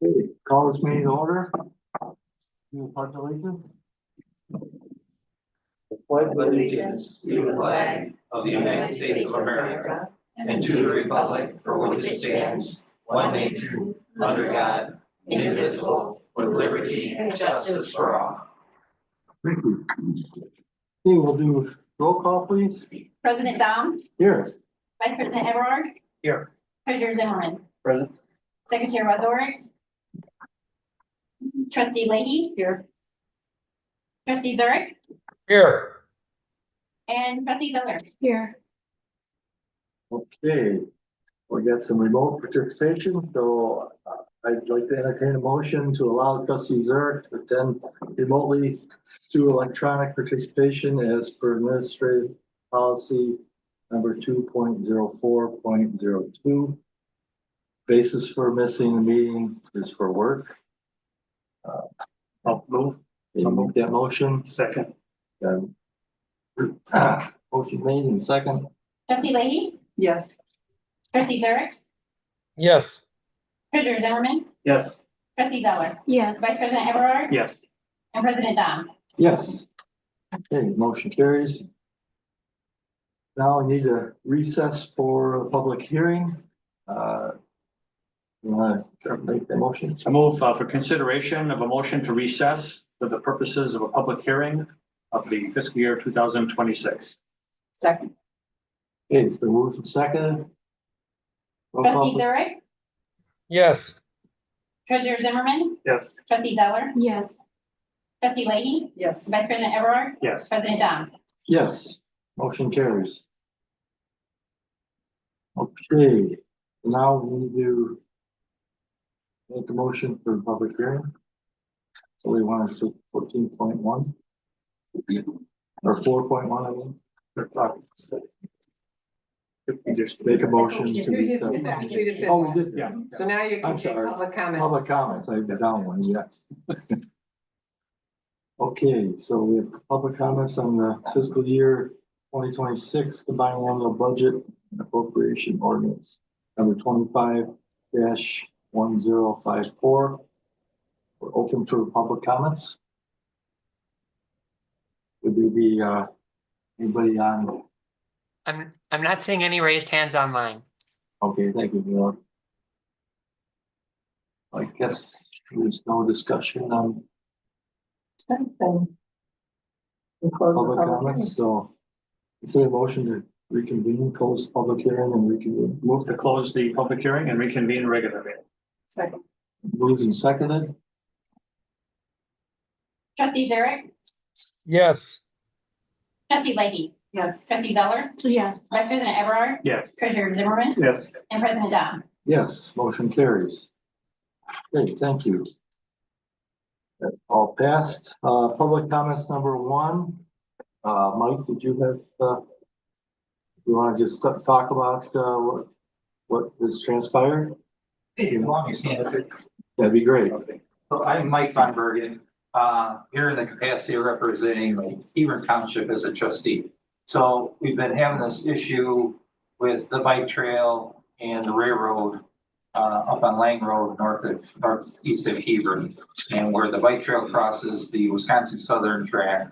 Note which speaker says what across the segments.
Speaker 1: Okay, call this meeting to order. Do the pledge of allegiance. The pledge of
Speaker 2: Allegiance to the flag of the United States of America and to the republic for which it stands, one nation, under God, indivisible, with liberty and justice for all.
Speaker 1: Thank you. Okay, we'll do roll call, please.
Speaker 3: President Dom,
Speaker 1: Here.
Speaker 3: Vice President Everard.
Speaker 1: Here.
Speaker 3: Treasurer Zimmerman,
Speaker 1: Present.
Speaker 3: Secretary Wazorek. Trustee Leahy. Here. Trustee Zurich
Speaker 1: Here.
Speaker 3: and Trustee Miller. Here.
Speaker 1: Okay, we got some remote participation, so I'd like to entertain a motion to allow trustee Zurich to attend remotely through electronic participation as per administrative policy number 2.04.02. Basis for missing the meeting is for work. I'll move. I'll make that motion. Second. Motion made and second.
Speaker 3: Trustee Leahy.
Speaker 2: Yes.
Speaker 3: Trustee Zurich.
Speaker 4: Yes.
Speaker 3: Treasurer Zimmerman.
Speaker 1: Yes.
Speaker 3: Trustee Zeller. Yes. Vice President Everard.
Speaker 1: Yes.
Speaker 3: And President Dom.
Speaker 1: Yes. Okay, motion carries. Now we need to recess for a public hearing. You want to make the motion?
Speaker 5: I move for consideration of a motion to recess for the purposes of a public hearing of the fiscal year 2026.
Speaker 2: Second.
Speaker 1: Okay, it's been moved and seconded. Roll call,
Speaker 3: Trustee
Speaker 1: please.
Speaker 3: Zurich.
Speaker 4: Yes.
Speaker 3: Treasurer Zimmerman.
Speaker 1: Yes.
Speaker 3: Trustee Zeller. Yes. Trustee Leahy.
Speaker 2: Yes.
Speaker 3: Vice President Everard.
Speaker 5: Yes.
Speaker 3: President Dom.
Speaker 1: Yes, motion carries. Okay, now we need to make a motion for public hearing. So we want to see 14.1 or 4.1, I mean. We just make a motion to.
Speaker 2: We just did that. We just did
Speaker 1: Oh, we
Speaker 2: that.
Speaker 1: did,
Speaker 5: Yeah.
Speaker 2: So now you
Speaker 1: I'm
Speaker 2: can take
Speaker 1: sorry.
Speaker 2: public comments.
Speaker 1: Public comments, I have down one, yes. Okay, so we have public comments on the fiscal year 2026 combined annual budget and appropriation ordinance number 25-1054. We're open for public comments. Would there be anybody on?
Speaker 4: I'm not seeing any raised hands online.
Speaker 1: Okay, thank you, Neil. I guess there's no discussion on public comments, so is there a motion to reconvene, close public hearing and reconvene?
Speaker 5: Move to close the public hearing and reconvene regular meeting.
Speaker 2: Second.
Speaker 1: Moved and seconded.
Speaker 3: Trustee Zurich.
Speaker 4: Yes.
Speaker 3: Trustee Leahy.
Speaker 2: Yes.
Speaker 3: Trustee Zeller. Yes. Vice President Everard.
Speaker 5: Yes.
Speaker 3: Treasurer Zimmerman.
Speaker 5: Yes.
Speaker 3: And President Dom.
Speaker 1: Yes, motion carries. Okay, thank you. That all passed. Public comments number 1. Mike, did you have, you want to just talk about, what has transpired?
Speaker 6: Hey, as long as you stand up.
Speaker 1: That'd be great.
Speaker 6: So I'm Mike Von Bergen, here in the capacity of representing Hebron Township as a trustee. So we've been having this issue with the bike trail and the railroad up on Lang Road, northeast of Hebron, and where the bike trail crosses the Wisconsin Southern track.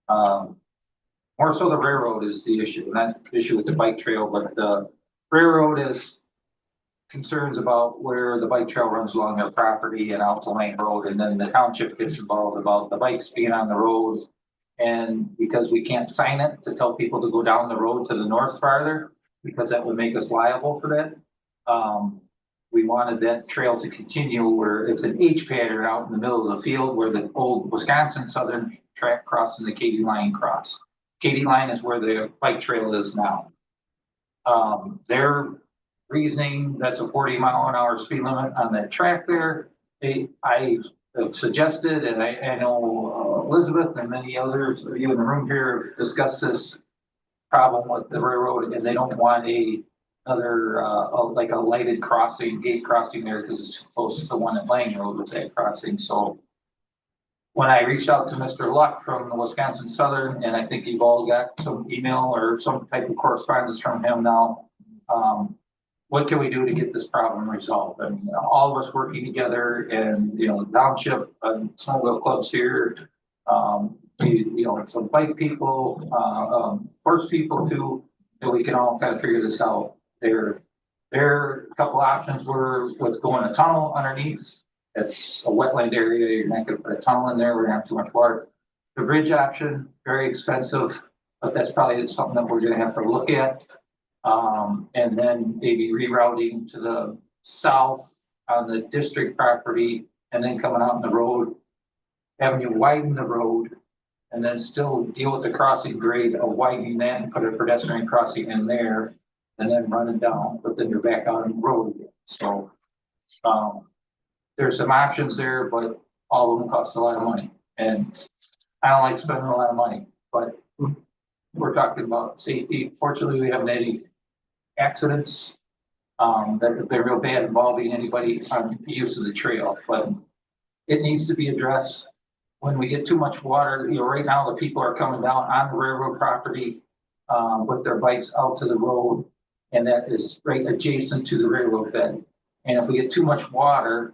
Speaker 6: More so the railroad is the issue, not the issue with the bike trail, but the railroad is concerns about where the bike trail runs along their property and out to Lane Road, and then the township gets involved about the bikes being on the roads. And because we can't sign it to tell people to go down the road to the north farther, because that would make us liable for that. We wanted that trail to continue where it's an H pattern out in the middle of the field where the old Wisconsin Southern track crossing the Katy line cross. Katy line is where the bike trail is now. Their reasoning, that's a 40-mile-an-hour speed limit on that track there. I have suggested, and I know Elizabeth and many others of you in the room here have discussed this problem with the railroad, and they don't want another like a lighted crossing, gate crossing there because it's too close to the one at Lang Road with that crossing. So when I reached out to Mr. Luck from the Wisconsin Southern, and I think you've all got some email or some type of correspondence from him now, what can we do to get this problem resolved? And all of us working together and, the township and snowmobile clubs here, some bike people, horse people too, that we can all kind of figure this out. There are a couple options were what's going a tunnel underneath. It's a wetland area. You're not going to put a tunnel in there. We're going to have too much water. The bridge option, very expensive, but that's probably something that we're going to have to look at. And then maybe rerouting to the south on the district property and then coming out on the road, having you widen the road and then still deal with the crossing grade of widening that and put a pedestrian crossing in there and then run it down, but then you're back out on the road again. So, there's some options there, but all of them cost a lot of money. And I don't like spending a lot of money, but we're talking about safety. Fortunately, we haven't had any accidents that have been real bad involving anybody on the use of the trail, but it needs to be addressed. When we get too much water, right now the people are coming down on the railroad property with their bikes out to the road, and that is right adjacent to the railroad bed. And if we get too much water,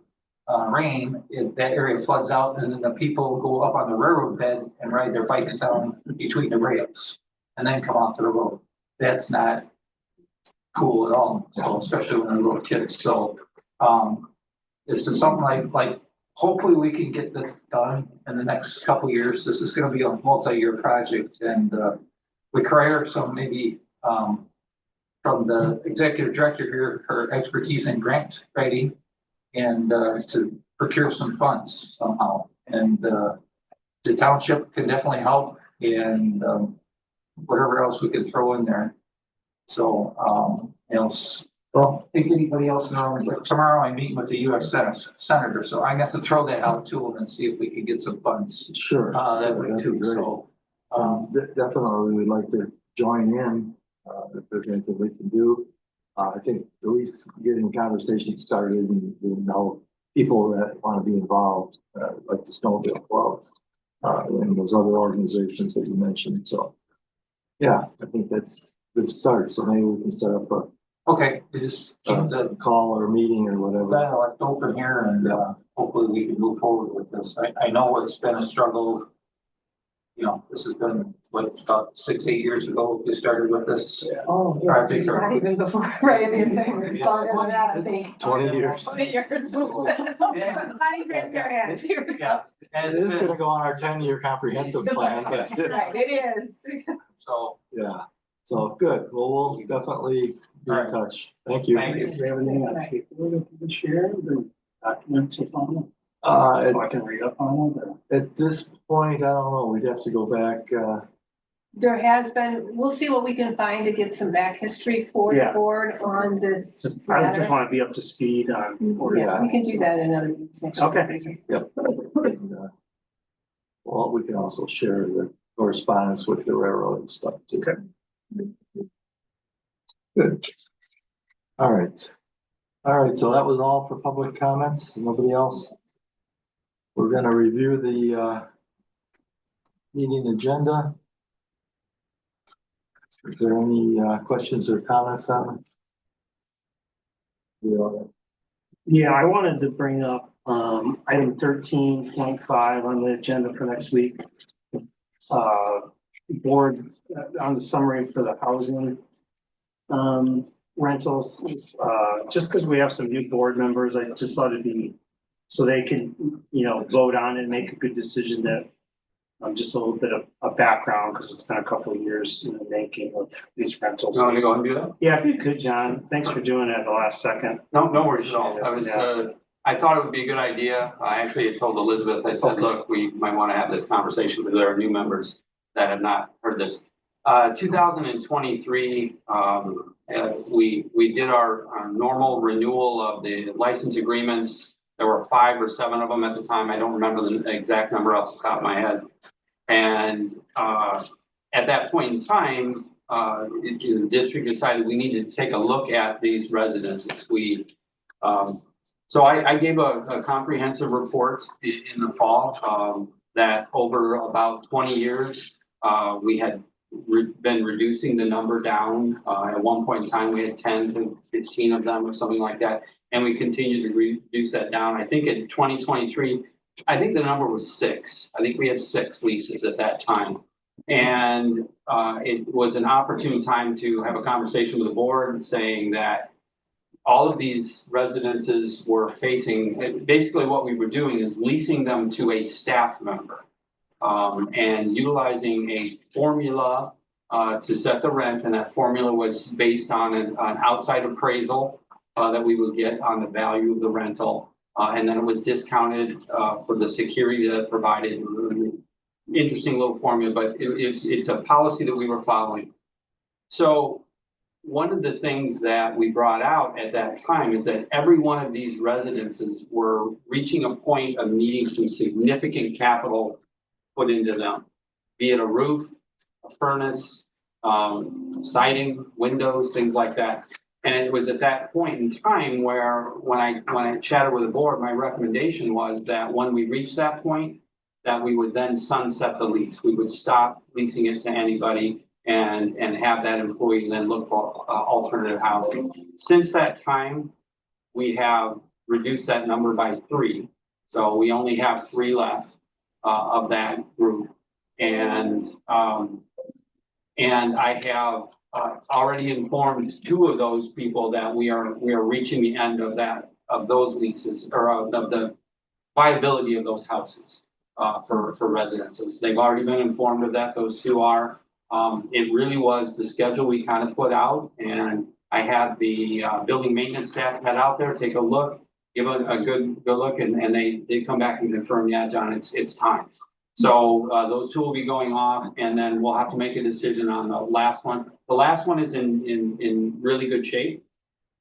Speaker 6: rain, that area floods out, and then the people go up on the railroad bed and ride their bikes down between the rails and then come out to the road. That's not cool at all. So especially when they're little kids. So this is something like hopefully we can get this done in the next couple of years. This is going to be a multi-year project, and we require some maybe from the executive director here, her expertise in grant writing and to procure some funds somehow. And the township can definitely help, and whatever else we can throw in there. So, well, I think anybody else knows, like tomorrow I'm meeting with the US Senator, so I got to throw that out to him and see if we can get some funds
Speaker 1: Sure.
Speaker 6: that way
Speaker 1: That'd
Speaker 6: too.
Speaker 1: be great.
Speaker 6: So,
Speaker 1: Definitely we'd like to join in, if there's anything we can do. I think at least getting conversations started and people that want to be involved, like the Snowmobile Club, and those other organizations that you mentioned. So, yeah, I think that's a good start. So maybe we can set up a
Speaker 6: okay, we just keep the
Speaker 1: call or meeting or whatever.
Speaker 6: dialogue open here, and hopefully we can move forward with this. I know it's been a struggle. This has been about 6-8 years ago we started with this.
Speaker 7: Oh,
Speaker 6: project.
Speaker 7: not even before, right, these things, longer than that, I think.
Speaker 1: 20 years.
Speaker 7: 20 years. Not even your hand.
Speaker 6: Yeah, and
Speaker 1: It
Speaker 6: it's
Speaker 1: is gonna
Speaker 6: been,
Speaker 1: go on our 10-year comprehensive plan, but
Speaker 7: Right, it is.
Speaker 6: so,
Speaker 1: yeah. So good. Well, we'll definitely be in touch. Thank you.
Speaker 6: thank you.
Speaker 8: Do you have anything on paper that you can share, the documents or something?
Speaker 1: At,
Speaker 8: So I can read up on it, or?
Speaker 1: at this point, I don't know. We'd have to go back.
Speaker 7: There has been, we'll see what we can find to get some back history for the
Speaker 8: Yeah.
Speaker 7: board on this
Speaker 8: I just
Speaker 7: matter.
Speaker 8: want to be up to speed on.
Speaker 7: Yeah, we can do that in another section.
Speaker 8: Okay.
Speaker 1: Yep. And, well, we can also share the correspondence with the railroad and stuff too.
Speaker 8: Okay.
Speaker 1: Good. All right. All right, so that was all for public comments. Nobody else? We're gonna review the meeting agenda. Is there any questions or comments on it?
Speaker 8: Yeah, I wanted to bring up, item 13.5 on the agenda for next week. Board, on the summary for the housing, rentals, just because we have some new board members, I just thought it'd be, so they can, vote on it and make a good decision that, just a little bit of a background, because it's been a couple of years in the making of these rentals.
Speaker 2: You want me to go and do that?
Speaker 8: Yeah, if you could, John, thanks for doing it at the last second.
Speaker 2: No worries at all. I thought it would be a good idea. I actually had told Elizabeth, I said, look, we might want to have this conversation because there are new members that have not heard this. 2023, we did our normal renewal of the license agreements. There were 5 or 7 of them at the time. I don't remember the exact number off the top of my head. And at that point in time, the district decided we needed to take a look at these residences. So I gave a comprehensive report in the fall that over about 20 years, we had
Speaker 9: been reducing the number down. At one point in time, we had 10 to 15 of them or something like that. And we continue to reduce that down. I think in 2023, I think the number was 6. I think we had 6 leases at that time. And it was an opportune time to have a conversation with the board saying that all of these residences were facing, basically what we were doing is leasing them to a staff member. And utilizing a formula to set the rent, and that formula was based on an outside appraisal that we would get on the value of the rental. And then it was discounted for the security that it provided. Interesting little formula, but it's a policy that we were following. So one of the things that we brought out at that time is that every one of these residences were reaching a point of needing some significant capital put into them, be it a roof, a furnace, siding, windows, things like that. And it was at that point in time where when I chatted with the board, my recommendation was that when we reached that point, that we would then sunset the lease. We would stop leasing it to anybody and have that employee then look for alternative housing. Since that time, we have reduced that number by 3. So we only have 3 left of that group. And I have already informed 2 of those people that we are reaching the end of those leases, or of the viability of those houses for residences. They've already been informed of that. Those 2 are. It really was the schedule we kind of put out, and I had the building maintenance staff head out there, take a look, give a good look, and they come back and confirm, yeah, John, it's time. So those 2 will be going off, and then we'll have to make a decision on the last one. The last one is in really good shape,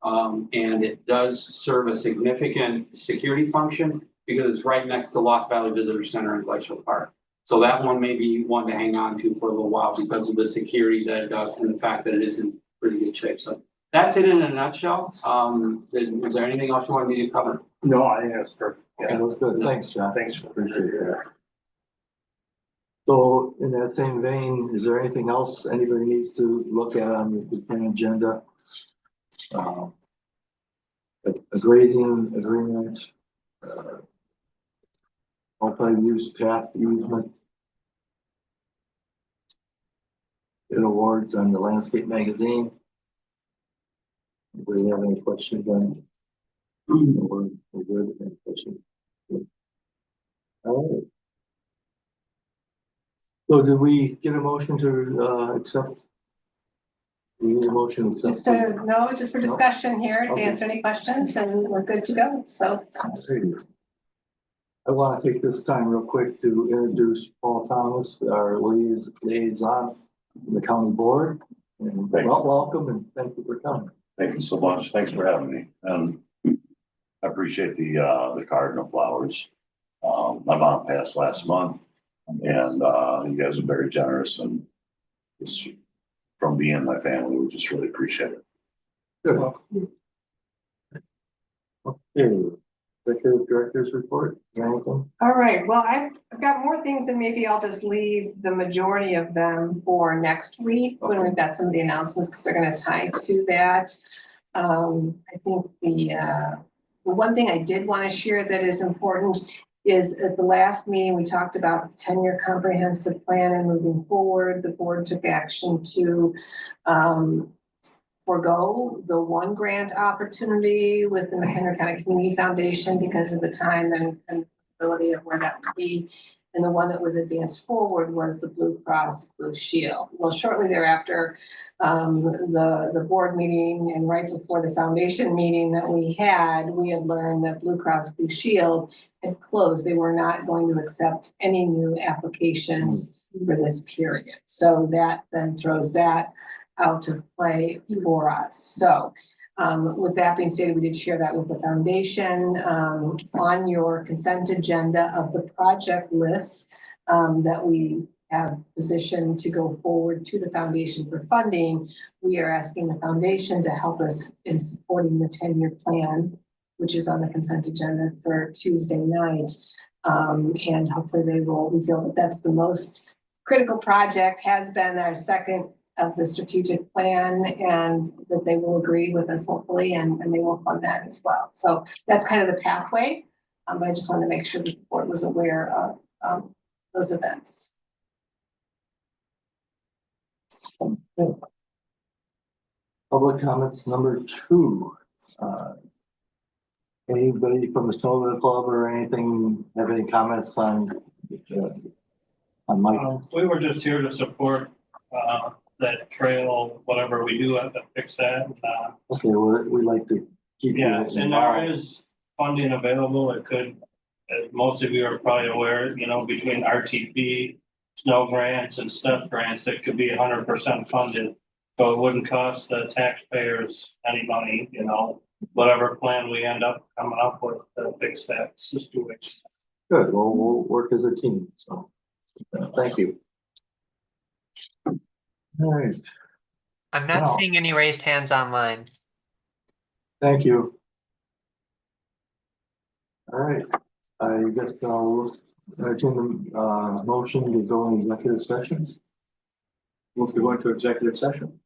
Speaker 9: and it does serve a significant security function because it's right next to Lost Valley Visitor Center in Glacial Park. So that one may be one to hang on to for a little while because of the security that it does and the fact that it is in pretty good shape. So that's it in a nutshell. Is there anything else you want me to cover?
Speaker 8: No, I think that's perfect.
Speaker 1: Okay, that was good. Thanks, John.
Speaker 8: Thanks.
Speaker 1: Appreciate that. So in that same vein, is there anything else anybody needs to look at on the plan agenda? A grazing agreement, multi-use path easement, bid awards on the landscape magazine. Anybody have any questions on it? We're good. Any questions? All right. So did we get a motion to accept? We need a motion to accept.
Speaker 7: Just for discussion here, to
Speaker 1: Okay.
Speaker 7: answer any questions, and we're good to go, so.
Speaker 1: I want to take this time real quick to introduce Paul Thomas, our liaison from the county board. And welcome and thank you for coming.
Speaker 10: Thank you so much. Thanks for having me. I appreciate the cardinal flowers. My mom passed last month, and you guys are very generous, and just from being my family, we just really appreciate it.
Speaker 1: Good. Okay. Executive Director's report. Anything?
Speaker 7: All right, well, I've got more things, and maybe I'll just leave the majority of them for next week when we've got some of the announcements, because they're gonna tie to that. I think the one thing I did want to share that is important is at the last meeting, we talked about the 10-year comprehensive plan and moving forward. The board took action to forego the 1 grant opportunity with the McHenry County Community Foundation because of the time and ability of where that would be. And the one that was advanced forward was the Blue Cross Blue Shield. Well, shortly thereafter, the board meeting and right before the foundation meeting that we had learned that Blue Cross Blue Shield had closed. They were not going to accept any new applications for this period. So that then throws that out of play for us. So with that being stated, we did share that with the foundation on your consent agenda of the project lists that we have positioned to go forward to the foundation for funding. We are asking the foundation to help us in supporting the 10-year plan, which is on the consent agenda for Tuesday night. And hopefully we feel that that's the most critical project has been our second of the strategic plan, and that they will agree with us hopefully, and they will fund that as well. So that's kind of the pathway. But I just wanted to make sure that the board was aware of those events.
Speaker 1: Public comments number 2. Anybody from the Snowmobile Club or anything have any comments on Mike?
Speaker 11: We were just here to support, that trail, whatever we do have to fix that.
Speaker 1: Okay, well, we'd like to keep.
Speaker 11: Yeah, and there is funding available. It could, as most of you are probably aware, you know, between RTP, snow grants and stuff grants, that could be 100% funded. So it wouldn't cost the taxpayers any money, you know, whatever plan we end up coming up with to fix that situation.
Speaker 1: Good, well, we'll work as a team, so, thank you. All right,
Speaker 4: I'm not
Speaker 1: Wow.
Speaker 4: seeing any raised hands online.
Speaker 1: thank you. All right, I guess I'll entertain the motion to go in executive sessions.
Speaker 5: Move to go into executive session.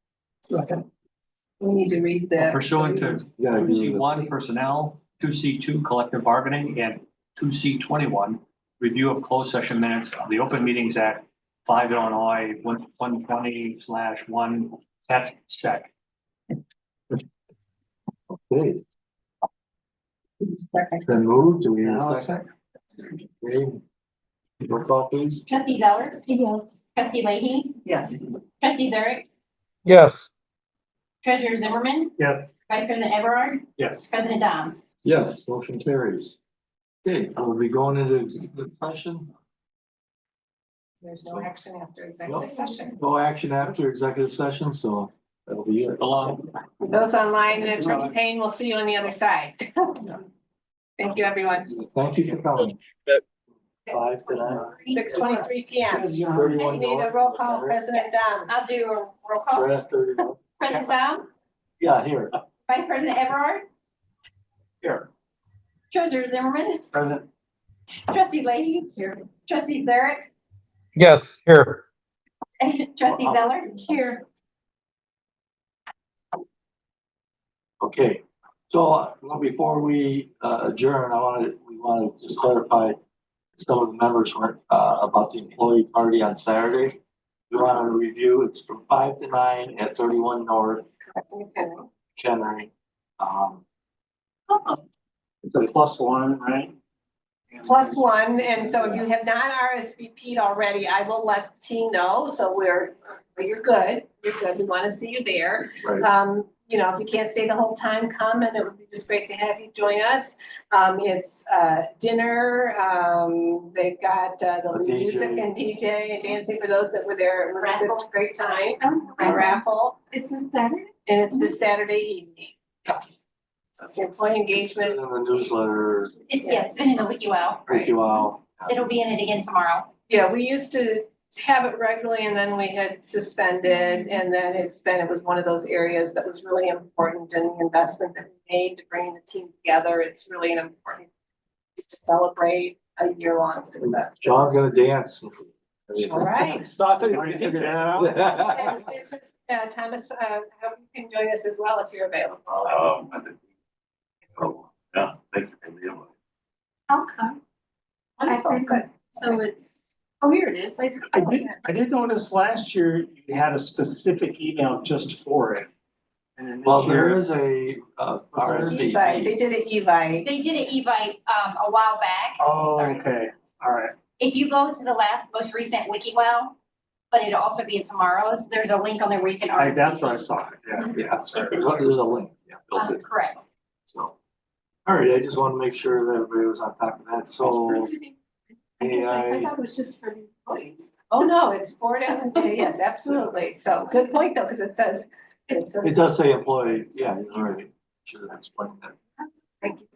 Speaker 7: We need to read the.
Speaker 5: Pursuant to
Speaker 1: Yeah,
Speaker 5: 2C1 personnel, 2C2 collective bargaining, and 2C21 review of closed session minutes of the Open Meetings Act 5 Illinois 120/1 at sec.
Speaker 1: Okay. It's been moved, do we have a second? Okay. Roll call please.
Speaker 3: Trustee Zeller. Yes. Trustee Leahy.
Speaker 7: Yes.
Speaker 3: Trustee Zurich.
Speaker 12: Yes.
Speaker 3: Treasurer Zimmerman.
Speaker 8: Yes.
Speaker 3: Vice President Everard.
Speaker 5: Yes.
Speaker 3: President Dom.
Speaker 1: Yes, motion carries. Okay, we'll be going into executive session.
Speaker 7: There's no action after executive session.
Speaker 1: No action after executive session, so that'll be it.
Speaker 5: Along.
Speaker 7: Those online, and Attorney Payne, we'll see you on the other side. Thank you, everyone.
Speaker 1: Thank you for coming. 5 to 9.
Speaker 7: 6:23 PM.
Speaker 1: 31
Speaker 7: We need a roll call, President Dom.
Speaker 3: I'll do a roll call.
Speaker 1: We're at 31.
Speaker 3: President Dom.
Speaker 1: Yeah, here.
Speaker 3: Vice President Everard.
Speaker 5: Here.
Speaker 3: Treasurer Zimmerman.
Speaker 5: President.
Speaker 3: Trustee Leahy. Here. Trustee Zurich.
Speaker 12: Yes, here.
Speaker 3: Trustee Zeller. Here.
Speaker 1: Okay, so before we adjourn, we want to just clarify some of the members weren't about the employee party on Saturday. We want to review, it's from 5 to 9 at 31 North Kennery.
Speaker 8: It's a +1, right?
Speaker 7: +1, and so if you have not RSVP'd already, I will let the team know, so you're good, we wanna see you there.
Speaker 1: Right.
Speaker 7: You know, if you can't stay the whole time, come, and it would be just great to have you join us. It's dinner, they've got the music and DJ and dancing for those that were there, it was a good, great time. A raffle,
Speaker 3: It's this Saturday?
Speaker 7: and it's this Saturday evening, yes. So it's employee engagement.
Speaker 1: In the newsletter,
Speaker 3: It's been in the WikiWow.
Speaker 1: thank you all.
Speaker 3: It'll be in it again tomorrow.
Speaker 7: Yeah, we used to have it regularly, and then we had suspended, and then it was one of those areas that was really important, and the investment that we made to bring the team together, it's really an important piece to celebrate a year-long success.
Speaker 1: John's gonna dance.
Speaker 7: All right.
Speaker 8: Stop it. You figured that out.
Speaker 7: And, Thomas, I hope you can join us as well if you're available.
Speaker 10: I think. Oh, yeah, thank you for the invite.
Speaker 3: I'll come.
Speaker 7: Wonderful, good.
Speaker 3: So it's, oh, here it is. I see.
Speaker 8: I did notice last year you had a specific email just for it. And then this
Speaker 1: Well, there
Speaker 8: year-
Speaker 1: is a
Speaker 7: Evite,
Speaker 1: RSVP.
Speaker 7: they did an Evite.
Speaker 3: They did an Evite a while back.
Speaker 8: Oh,
Speaker 3: Sorry.
Speaker 8: okay, all right.
Speaker 3: If you go to the most recent WikiWow, but it'll also be in tomorrow's, there's a link on there where you can.
Speaker 8: That's where I saw it, yeah.
Speaker 1: Yeah, that's right. There's a link. Yeah, built in.
Speaker 3: Correct.
Speaker 1: So, all right, I just want to make sure that everybody was on top of that, so.
Speaker 3: I thought it was just for the employees.
Speaker 7: Oh, no, it's board and, yes, absolutely. So good point though, because it says.
Speaker 1: It does say employee, yeah, you're right. Should have explained that.
Speaker 7: Thank you.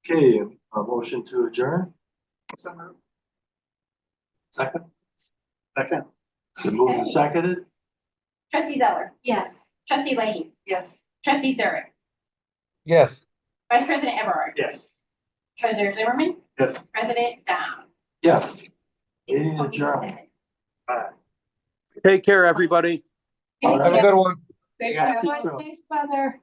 Speaker 1: Okay, a motion to adjourn? Second?
Speaker 8: Second.
Speaker 1: So moved and seconded?
Speaker 3: Trustee Zeller. Yes. Trustee Leahy.
Speaker 7: Yes.
Speaker 3: Trustee Zurich.
Speaker 12: Yes.
Speaker 3: Vice President Everard.
Speaker 8: Yes.
Speaker 3: Treasurer Zimmerman.
Speaker 8: Yes.
Speaker 3: President Dom.
Speaker 1: Yes. Meeting adjourned.
Speaker 12: Take care, everybody.
Speaker 1: All
Speaker 12: Have a good one.
Speaker 7: Thanks, Mother.